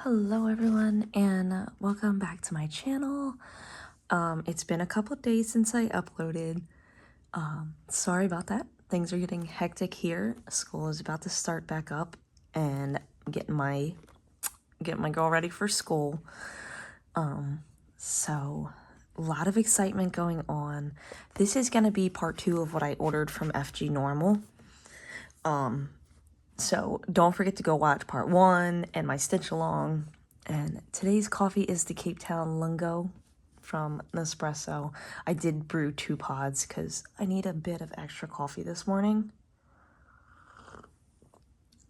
Hello everyone and welcome back to my channel. It's been a couple days since I uploaded. Sorry about that. Things are getting hectic here. School is about to start back up and getting my girl ready for school. So a lot of excitement going on. This is going to be part 2 of what I ordered from FGNormal. So don't forget to go watch part 1 and my stitch along. And today's coffee is the Cape Town Lungo from Nespresso. I did brew 2 pods because I need a bit of extra coffee this morning.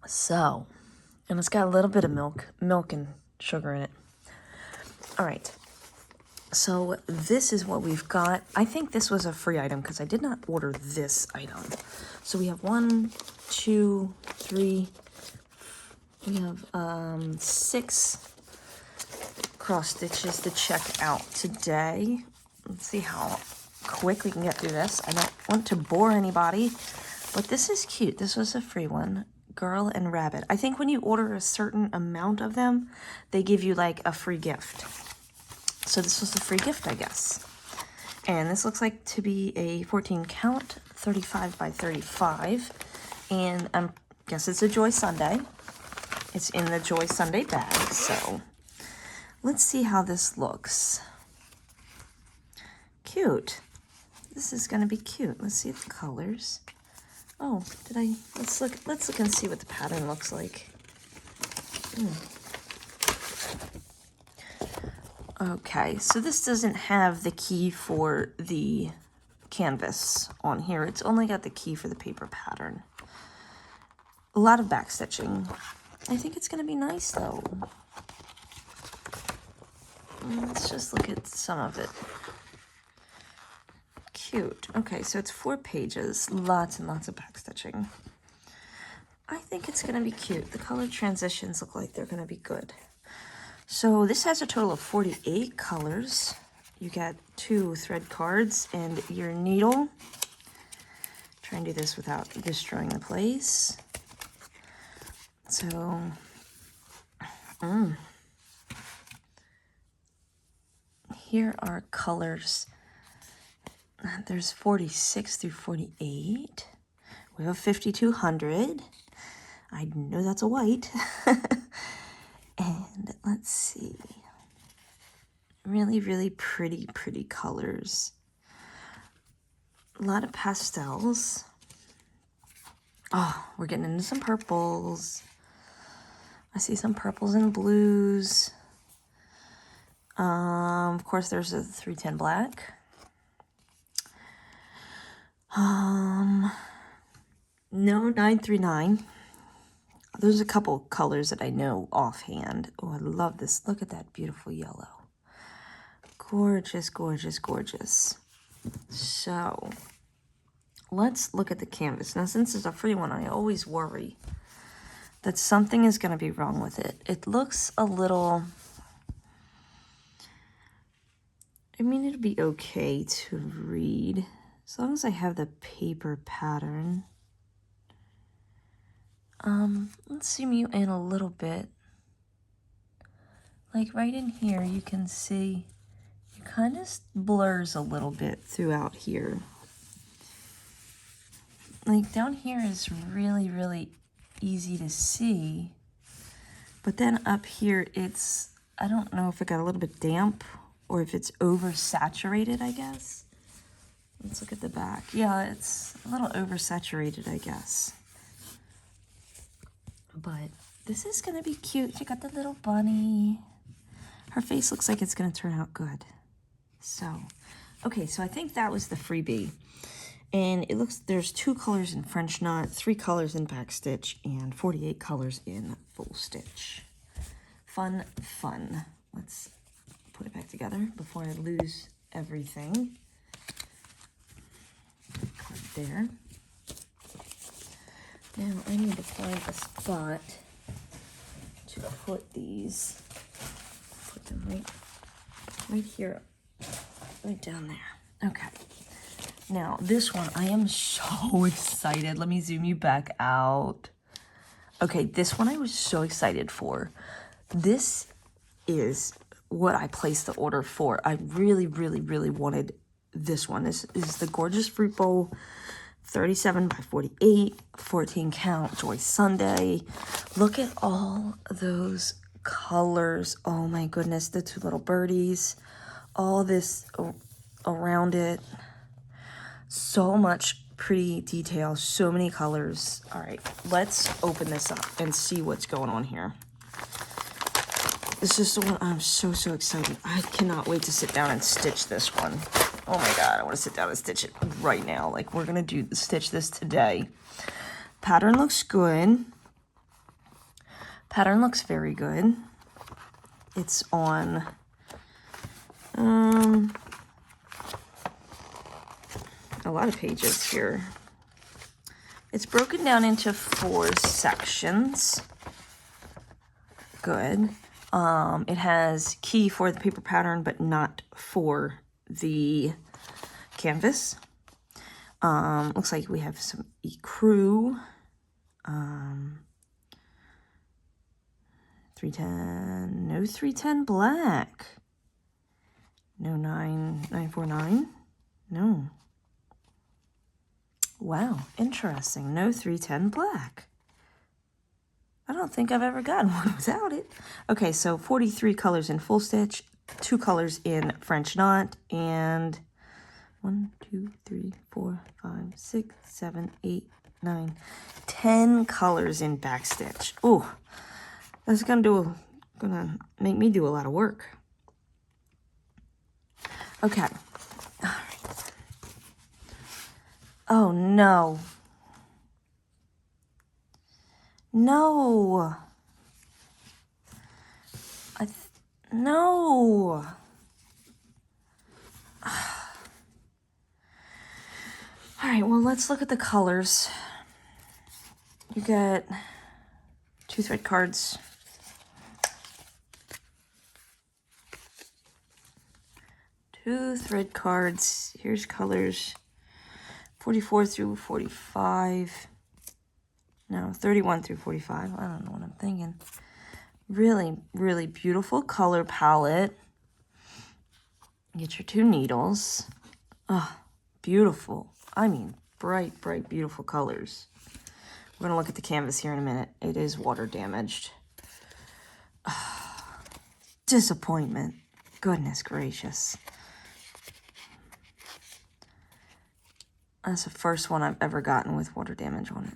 So, and it's got a little bit of milk and sugar in it. All right. So this is what we've got. I think this was a free item because I did not order this item. So we have 1, 2, 3. We have 6 cross stitches to check out today. Let's see how quick we can get through this. I don't want to bore anybody, but this is cute. This was a free one. Girl and rabbit. I think when you order a certain amount of them, they give you like a free gift. So this was a free gift, I guess. And this looks like to be a 14 count, 35 by 35. And I guess it's a Joy Sunday. It's in the Joy Sunday bag. So let's see how this looks. Cute. This is gonna be cute. Let's see the colors. Oh, let's look and see what the pattern looks like. Okay, so this doesn't have the key for the canvas on here. It's only got the key for the paper pattern. A lot of back stitching. I think it's gonna be nice though. Let's just look at some of it. Cute. Okay, so it's 4 pages, lots and lots of back stitching. I think it's gonna be cute. The color transitions look like they're gonna be good. So this has a total of 48 colors. You get 2 thread cards and your needle. Try and do this without destroying the place. So, here are colors. There's 46 through 48. We have 5200. I know that's a white. And let's see. Really, really pretty colors. A lot of pastels. Oh, we're getting into some purples. I see some purples and blues. Of course, there's a 310 black. No 939. There's a couple colors that I know offhand. Oh, I love this. Look at that beautiful yellow. Gorgeous, gorgeous, gorgeous. So, let's look at the canvas. Now, since it's a free one, I always worry that something is going to be wrong with it. It looks a little... I mean, it'd be okay to read as long as I have the paper pattern. Let's zoom you in a little bit. Like right in here, you can see it kind of blurs a little bit throughout here. Like down here is really, really easy to see. But then up here, I don't know if it got a little bit damp or if it's oversaturated, I guess. Let's look at the back. Yeah, it's a little oversaturated, I guess. But this is going to be cute. She got the little bunny. Her face looks like it's going to turn out good. So, okay, so I think that was the freebie. And it looks, there's 2 colors in French knot, 3 colors in back stitch, and 48 colors in full stitch. Fun, fun. Let's put it back together before I lose everything. Card there. Now I need to find a spot to put these. Put them right here, right down there. Okay. Now this one, I am so excited. Let me zoom you back out. Okay, this one I was so excited for. this is what I placed the order for. I really, really, really wanted this one. This is the Gorgeous Fruit Bowl 37 by 48, 14 count Joy Sunday. Look at all those colors. Oh my goodness, the two little birdies, all this around it. So much pretty detail, so many colors. All right, let's open this up and see what's going on here. This is the one I'm so excited. I cannot wait to sit down and stitch this one. Oh my God, I want to sit down and stitch it right now. Like, we're going to stitch this today. Pattern looks good. Pattern looks very good. It's on, a lot of pages here. It's broken down into 4 sections. Good. It has key for the paper pattern, but not for the canvas. Looks like we have some ecru. 310, no 310 black. No 949, no. Wow, interesting, no 310 black. I don't think I've ever gotten one without it. Okay, so 43 colors in full stitch, 2 colors in French knot, and 1, 2, 3, 4, 5, 6, 7, 8, 9, 10 colors in back stitch. Ooh, that's gonna make me do a lot of work. Okay. All right. Oh no. No. No. All right, well, let's look at the colors. You got 2 thread cards. Two thread cards. Here's colors 44 through 45. No, 31 through 45. I don't know what I'm thinking. Really, really beautiful color palette. Get your 2 needles. Oh, beautiful. I mean, bright, bright, beautiful colors. We're going to look at the canvas here in a minute. It is water damaged. Oh, disappointment. Goodness gracious. That's the first one I've ever gotten with water damage on it.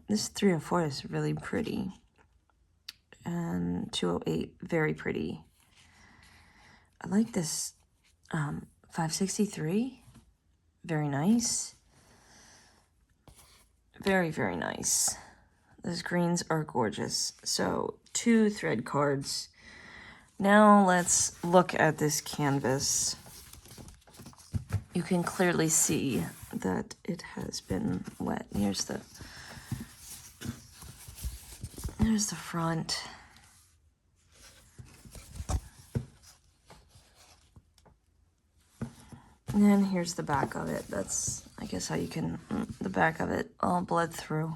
This 304 is really pretty. And 208, very pretty. I like this 563. Very nice. Very, very nice. Those greens are gorgeous. So 2 thread cards. Now let's look at this canvas. You can clearly see that it has been wet. Here's the front. And then here's the back of it. That's, I guess, how you can, the back of it all bled through.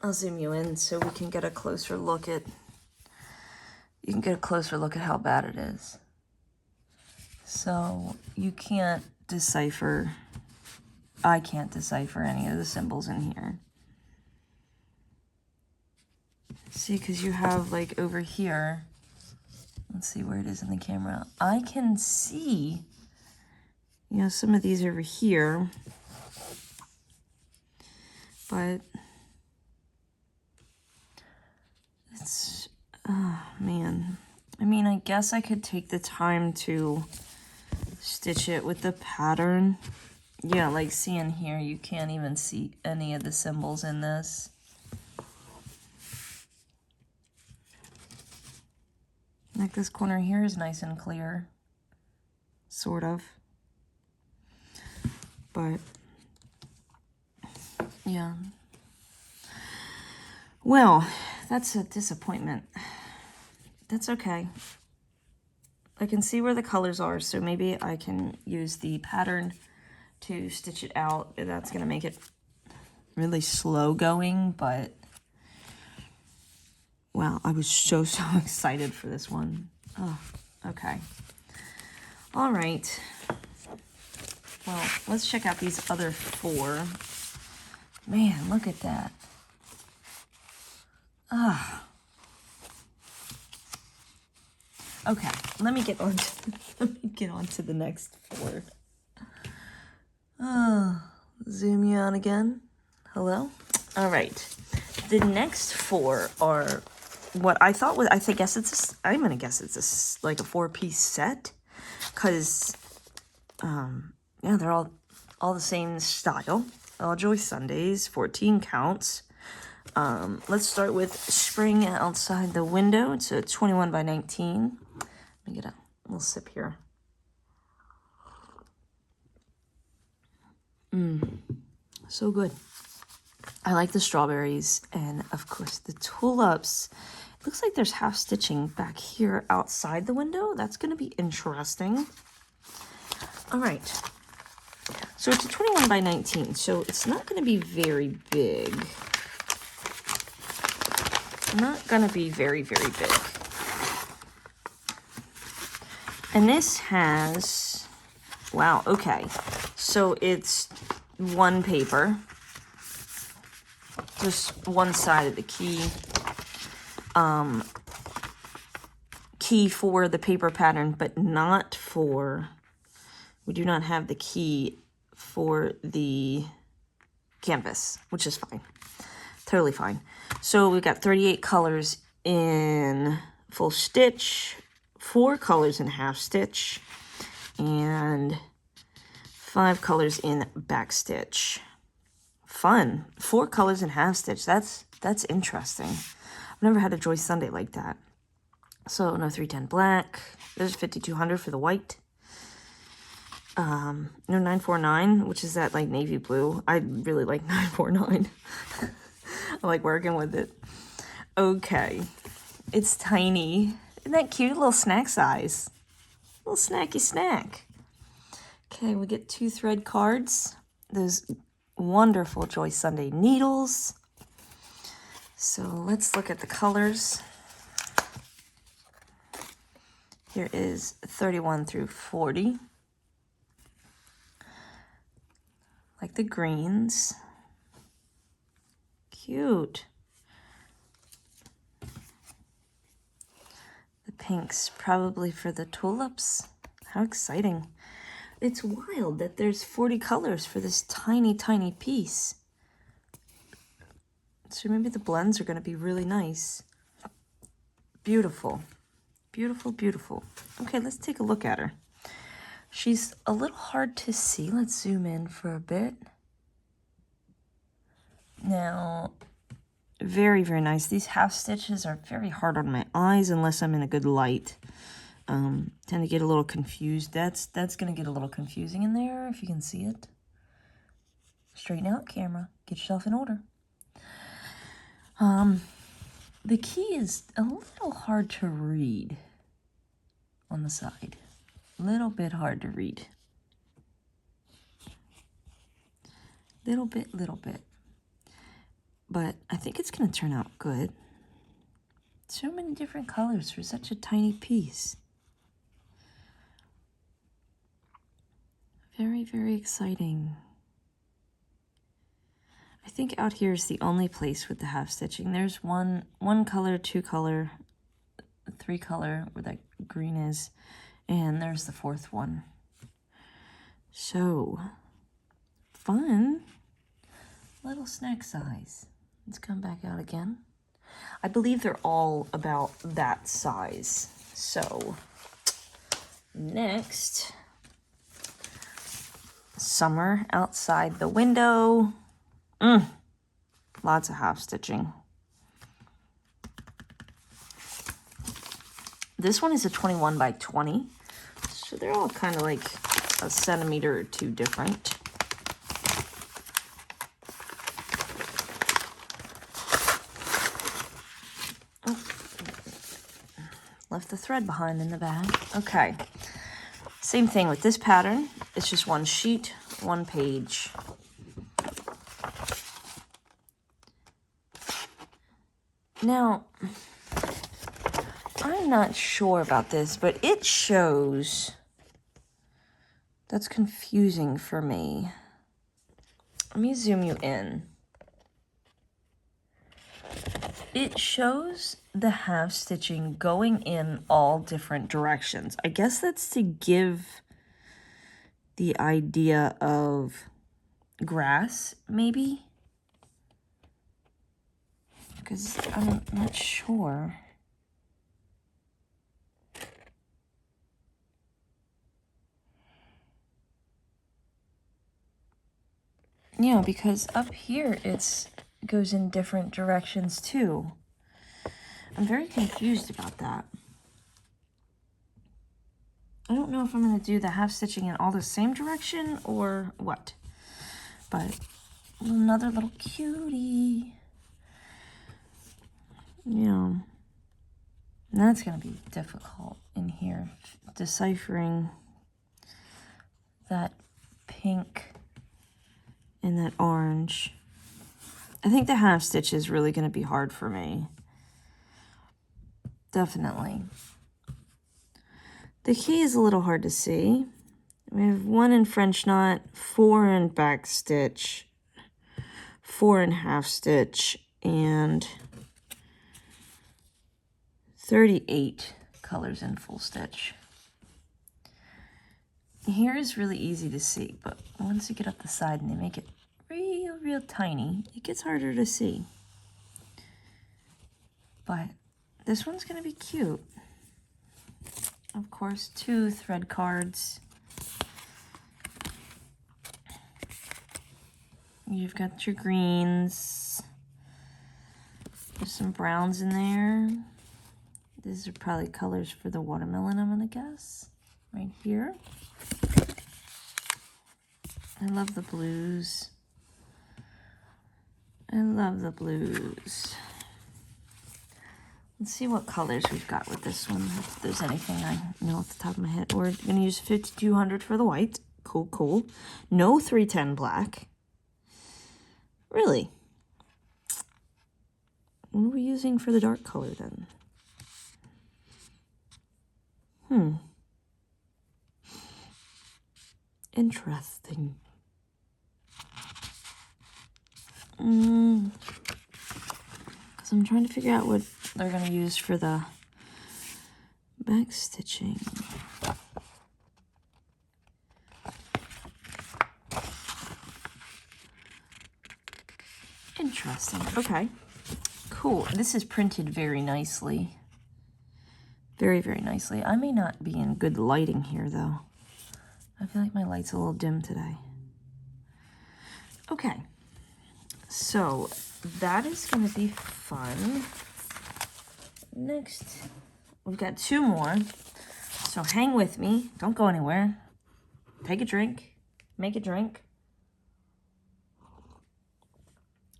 I'll zoom you in so we can get a closer look at, you can get a closer look at how bad it is. So you can't decipher, I can't decipher any of the symbols in here. See, because you have like over here, let's see where it is in the camera. I can see, you know, some of these over here, but it's, oh man. I mean, I guess I could take the time to stitch it with the pattern. Yeah, like seeing here, you can't even see any of the symbols in this. Like this corner here is nice and clear, sort of. But, yeah. Well, that's a disappointment. That's okay. I can see where the colors are, so maybe I can use the pattern to stitch it out. That's going to make it really slow going, but wow, I was so excited for this one. Oh, okay. All right. Well, let's check out these other 4. Man, look at that. Ah. Okay, let me get on to the next 4. Zoom you on again. Hello? All right. The next 4 are what I thought was, I'm going to guess it's like a 4-piece set. Because, yeah, they're all the same style. All Joy Sundays, 14 counts. Let's start with Spring Outside the Window. It's a 21 by 19. Let me get a little sip here. So good. I like the strawberries and, of course, the tulips. It looks like there's half stitching back here outside the window. That's going to be interesting. All right. So it's a 21 by 19, so it's not going to be very big. Not going to be very, very big. And this has, wow, okay. So it's one paper. Just one side of the key. Key for the paper pattern, but not for, we do not have the key for the canvas, which is fine. Totally fine. So we've got 38 colors in full stitch, 4 colors in half stitch, and 5 colors in back stitch. Fun. 4 colors in half stitch. That's interesting. I've never had a Joy Sunday like that. So no 310 black. There's 5200 for the white. No 949, which is that like navy blue. I really like 949. I like working with it. Okay. It's tiny. Isn't that cute? Little snack size. Little snacky snack. Okay, we get 2 thread cards. Those wonderful Joy Sunday needles. So let's look at the colors. Here is 31 through 40. Like the greens. Cute. The pinks probably for the tulips. How exciting. It's wild that there's 40 colors for this tiny, tiny piece. So maybe the blends are going to be really nice. Beautiful. Beautiful, beautiful. Okay, let's take a look at her. She's a little hard to see. Let's zoom in for a bit. Now, very, very nice. These half stitches are very hard on my eyes unless I'm in a good light. Tend to get a little confused. That's going to get a little confusing in there if you can see it. Straighten out, camera. Get yourself in order. The key is a little hard to read on the side. A little bit hard to read. Little bit. But I think it's going to turn out good. So many different colors for such a tiny piece. Very, very exciting. I think out here is the only place with the half stitching. There's one color, 2 color, 3 color where that green is, and there's the 4th one. So fun. Little snack size. Let's come back out again. I believe they're all about that size. So next, Summer Outside the Window. Lots of half stitching. This one is a 21 by 20. So they're all kind of like a centimeter or 2 different. Oh. Left the thread behind in the bag. Okay. Same thing with this pattern. It's just one sheet, one page. Now, I'm not sure about this, but it shows... That's confusing for me. Let me zoom you in. It shows the half stitching going in all different directions. I guess that's to give the idea of grass, maybe? Because I'm not sure. Yeah, because up here it goes in different directions too. I'm very confused about that. I don't know if I'm going to do the half stitching in all the same direction or what. But another little cutie. Yeah. That's going to be difficult in here. Deciphering that pink and that orange. I think the half stitch is really going to be hard for me. Definitely. The key is a little hard to see. We have 1 in French knot, 4 in back stitch, 4 in half stitch, and 38 colors in full stitch. Here is really easy to see, but once you get up the side and they make it real tiny, it gets harder to see. But this one's going to be cute. Of course, 2 thread cards. You've got your greens. There's some browns in there. These are probably colors for the watermelon, I'm going to guess. Right here. I love the blues. I love the blues. Let's see what colors we've got with this one, if there's anything I know off the top of my head. We're going to use 5200 for the white. Cool, cool. No 310 black. Really? What are we using for the dark color then? Interesting. Because I'm trying to figure out what they're going to use for the back stitching. Interesting. Okay. Cool. This is printed very nicely. Very, very nicely. I may not be in good lighting here, though. I feel like my light's a little dim today. Okay. So, that is going to be fun. Next, we've got 2 more. So, hang with me. Don't go anywhere. Take a drink. Make a drink.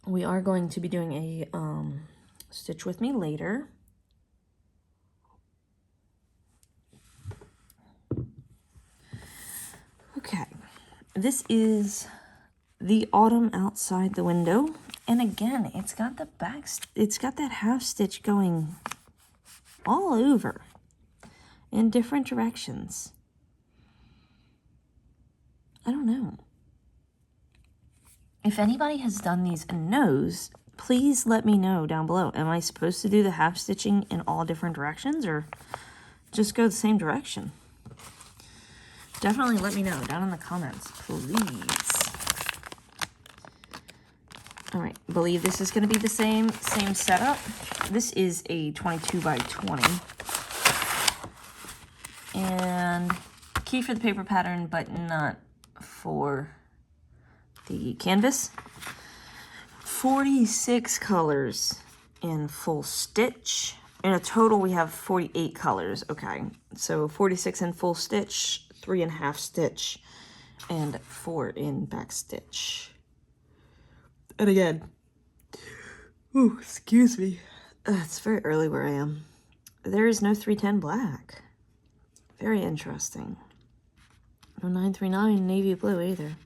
We are going to be doing a stitch with me later. Okay, this is the autumn outside the window, and again, it's got the it's got that half stitch going all over in different directions. I don't know. If anybody has done these and knows, please let me know down below. Am I supposed to do the half stitching in all different directions or just go the same direction? Definitely let me know down in the comments, please. All right, I believe this is going to be the same setup. This is a 22 by 20. And key for the paper pattern, but not for the canvas. 46 colors in full stitch. In a total, we have 48 colors. Okay, so 46 in full stitch, 3 in half stitch, and 4 in back stitch. And again, ooh, excuse me. It's very early where I am. There is no 310 black. Very interesting. No 939 navy blue either.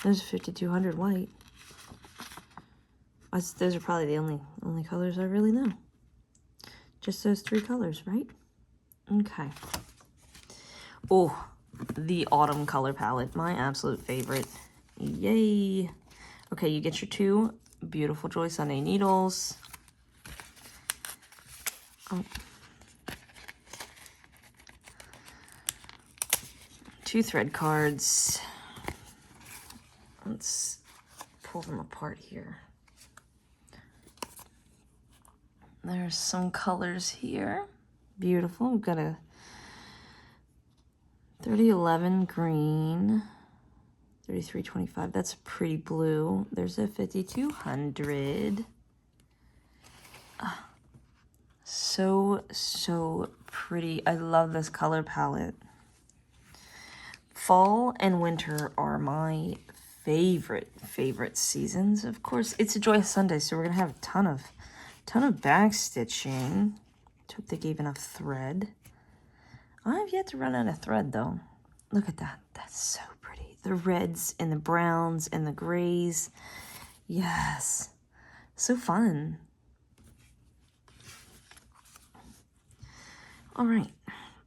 There's 5200 white. Those are probably the only colors I really know. Just those 3 colors, right? Okay. Oh, the autumn color palette, my absolute favorite. Yay. Okay, you get your 2 beautiful Joy Sunday needles. Oh. 2 thread cards. Let's pull them apart here. There's some colors here. Beautiful. We've got a 3011 green. 3325. That's a pretty blue. There's a 5200. So pretty. I love this color palette. Fall and winter are my favorite seasons. Of course, it's a Joyous Sunday, so we're gonna have a ton of back stitching. Hope they gave enough thread. I have yet to run out of thread though. Look at that. That's so pretty. The reds and the browns and the grays. Yes. So fun. All right.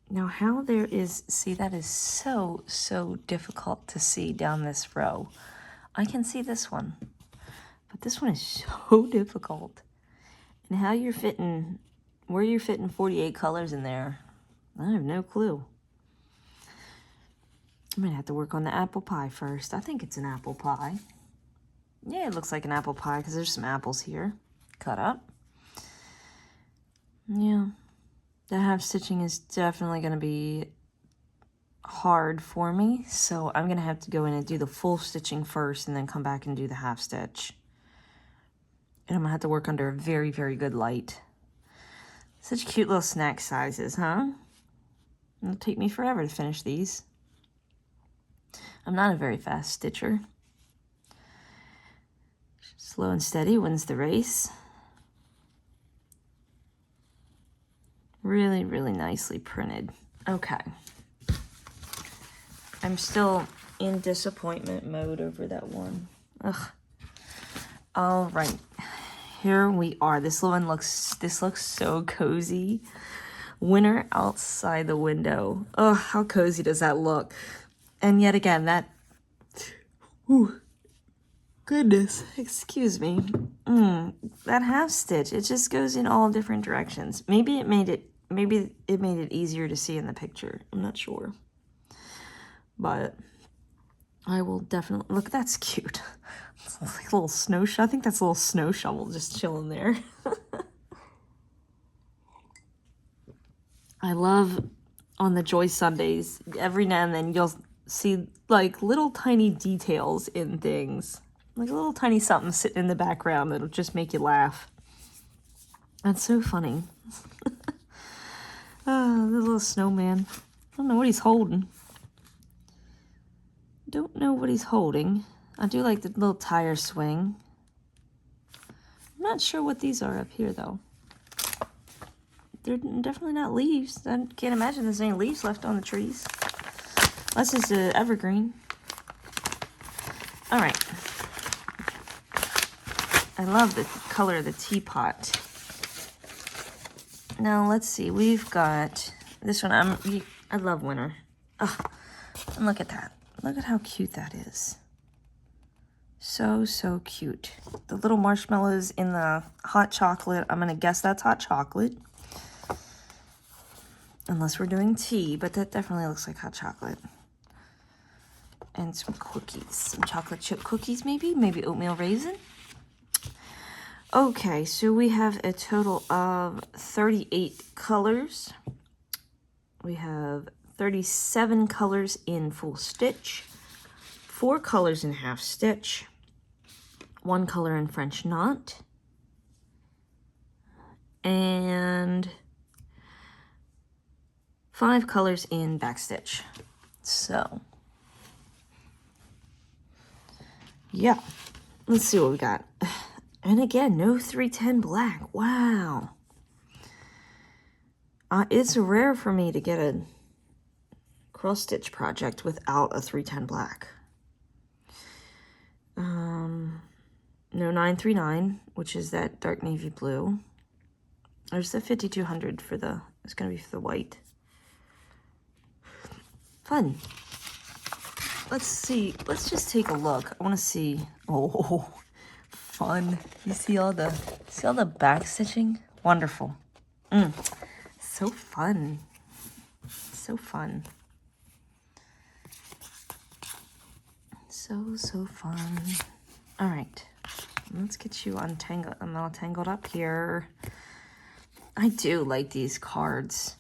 Now how there is, see, that is so difficult to see down this row. I can see this one, but this one is so difficult. And how you're fitting, where you're fitting 48 colors in there, I have no clue. I'm gonna have to work on the apple pie first. I think it's an apple pie. Yeah, it looks like an apple pie because there's some apples here cut up. Yeah. The half stitching is definitely going to be hard for me, so I'm going to have to go in and do the full stitching first and then come back and do the half stitch. And I'm going to have to work under a very good light. Such cute little snack sizes, huh? It'll take me forever to finish these. I'm not a very fast stitcher. Slow and steady wins the race. Really nicely printed. Okay. I'm still in disappointment mode over that one. Ugh. All right. Here we are. This looks so cozy. Winter outside the window. Oh, how cozy does that look? And yet again, that... Ooh. Goodness. Excuse me. That half stitch, it just goes in all different directions. Maybe it made it easier to see in the picture. I'm not sure. But I will definitely... Look, that's cute. It's like a little snow shovel. I think that's a little snow shovel just chilling there. I love on the Joy Sundays, every now and then you'll see like little tiny details in things. Like a little tiny something sitting in the background that'll just make you laugh. That's so funny. The little snowman. I don't know what he's holding. Don't know what he's holding. I do like the little tire swing. I'm not sure what these are up here, though. They're definitely not leaves. I can't imagine there's any leaves left on the trees. Unless it's an evergreen. All right. I love the color of the teapot. Now, let's see. We've got this one. I love winter. Oh, and look at that. Look at how cute that is. So cute. The little marshmallows in the hot chocolate. I'm going to guess that's hot chocolate. Unless we're doing tea, but that definitely looks like hot chocolate. And some cookies. Some chocolate chip cookies, maybe? Maybe oatmeal raisin? Okay, so we have a total of 38 colors. We have 37 colors in full stitch, 4 colors in half stitch, 1 color in French knot, and 5 colors in backstitch. So, yeah, let's see what we got. And again, no 310 black. Wow. It's rare for me to get a cross stitch project without a 310 black. No 939, which is that dark navy blue. There's the 5200 for the, it's going to be for the white. Fun. Let's see. Let's just take a look. I want to see. Oh, fun. You see all the back stitching? Wonderful. So fun. So fun. So fun. All right. Let's get you untangled. I'm all tangled up here. I do like these cards.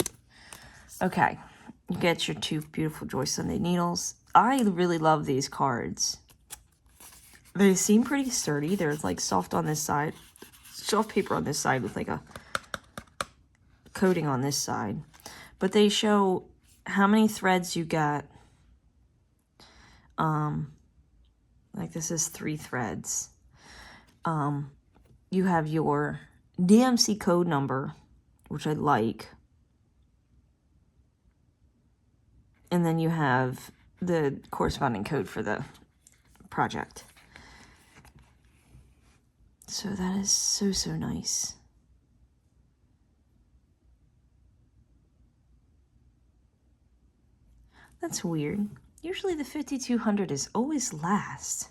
Okay. You get your two beautiful Joy Sunday needles. I really love these cards. They seem pretty sturdy. They're like soft on this side. Soft paper on this side with like a coating on this side. But they show how many threads you got. Like this is 3 threads. You have your DMC code number, which I like. And then you have the corresponding code for the project. So that is so nice. That's weird. Usually the 5200 is always last.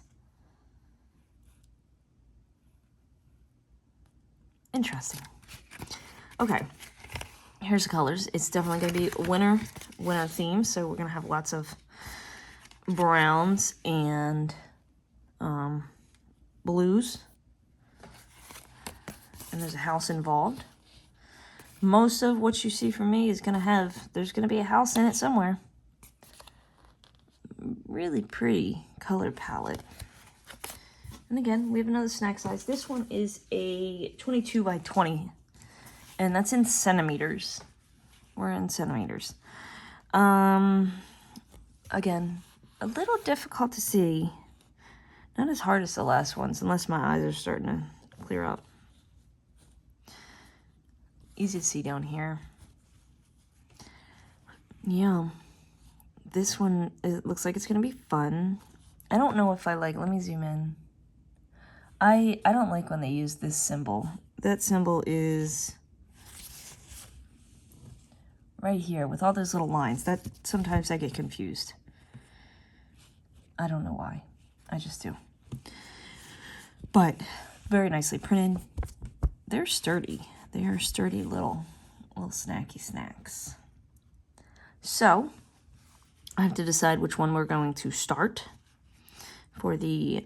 Interesting. Okay, here's the colors. It's definitely going to be winter theme, so we're going to have lots of browns and blues. And there's a house involved. Most of what you see from me is going to have, there's going to be a house in it somewhere. Really pretty color palette. And again, we have another snack size. This one is a 22 by 20. And that's in centimeters. We're in centimeters. Again, a little difficult to see. Not as hard as the last ones, unless my eyes are starting to clear up. Easy to see down here. Yeah. This one, it looks like it's going to be fun. I don't know if I like, let me zoom in. I don't like when they use this symbol. That symbol is right here with all those little lines. That sometimes I get confused. I don't know why. I just do. But very nicely printed. They're sturdy. They are sturdy little snacky snacks. So I have to decide which one we're going to start for the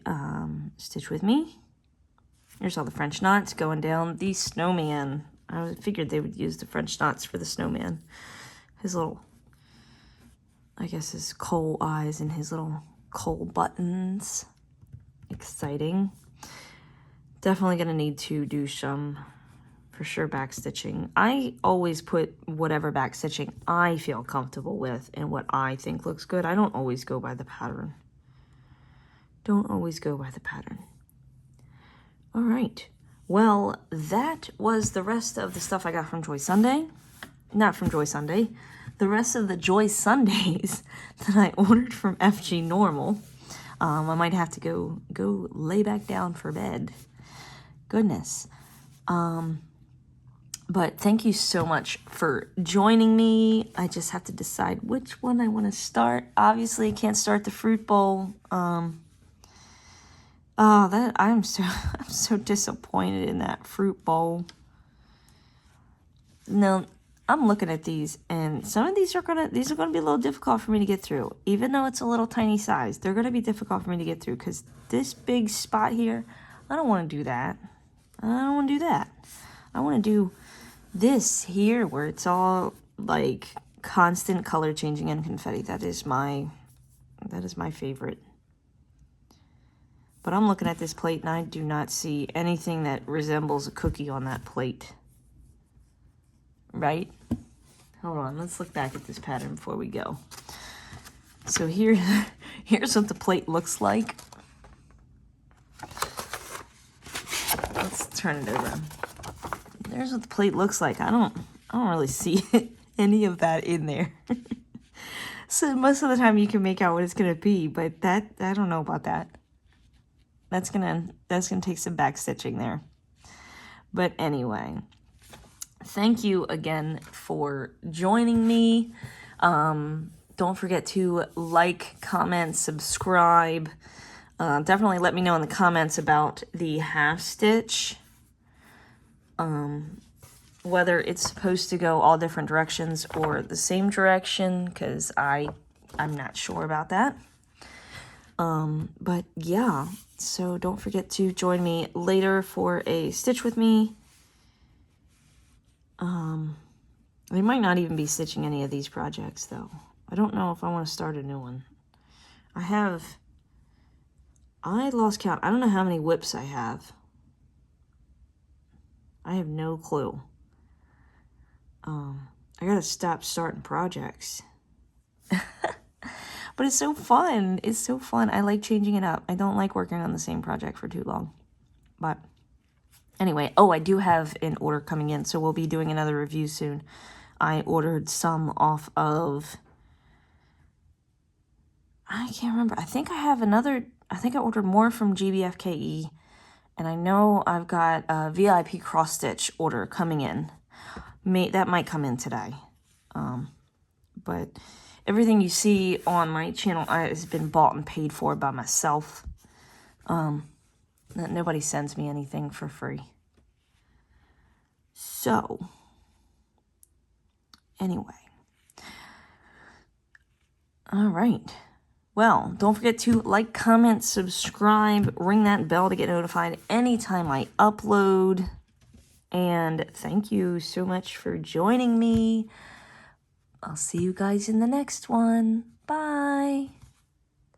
Stitch With Me. Here's all the French knots going down the snowman. I figured they would use the French knots for the snowman. His little, I guess his coal eyes and his little coal buttons. Exciting. Definitely going to need to do some, for sure, back stitching. I always put whatever back stitching I feel comfortable with and what I think looks good. I don't always go by the pattern. Don't always go by the pattern. All right. Well, that was the rest of the stuff I got from Joy Sunday. Not from Joy Sunday. The rest of the Joy Sundays that I ordered from FGNormal. I might have to go lay back down for bed. Goodness. But thank you so much for joining me. I just have to decide which one I want to start. Obviously, I can't start the fruit bowl. I'm so disappointed in that fruit bowl. Now, I'm looking at these, and some of these are gonna be a little difficult for me to get through. Even though it's a little tiny size, they're gonna be difficult for me to get through because this big spot here, I don't want to do that. I don't want to do that. I want to do this here where it's all like constant color changing and confetti. That is my favorite. But I'm looking at this plate and I do not see anything that resembles a cookie on that plate. Right? Hold on, let's look back at this pattern before we go. So here's what the plate looks like. Let's turn it over. There's what the plate looks like. I don't really see any of that in there. So most of the time you can make out what it's gonna be, but that, I don't know about that. That's gonna take some back stitching there. But anyway, thank you again for joining me. Don't forget to like, comment, subscribe. Definitely let me know in the comments about the half stitch. Whether it's supposed to go all different directions or the same direction, because I'm not sure about that. But yeah, so don't forget to join me later for a stitch with me. I might not even be stitching any of these projects though. I don't know if I want to start a new one. I lost count. I don't know how many whips I have. I have no clue. I gotta stop starting projects. But it's so fun. It's so fun. I like changing it up. I don't like working on the same project for too long. But anyway, oh, I do have an order coming in, so we'll be doing another review soon. I ordered some off of... I can't remember. I think I ordered more from GBFKE. And I know I've got a VIP cross-stitch order coming in. That might come in today. But everything you see on my channel has been bought and paid for by myself. Nobody sends me anything for free. So, anyway. All right. Well, don't forget to like, comment, subscribe, ring that bell to get notified anytime I upload. And thank you so much for joining me. I'll see you guys in the next one. Bye.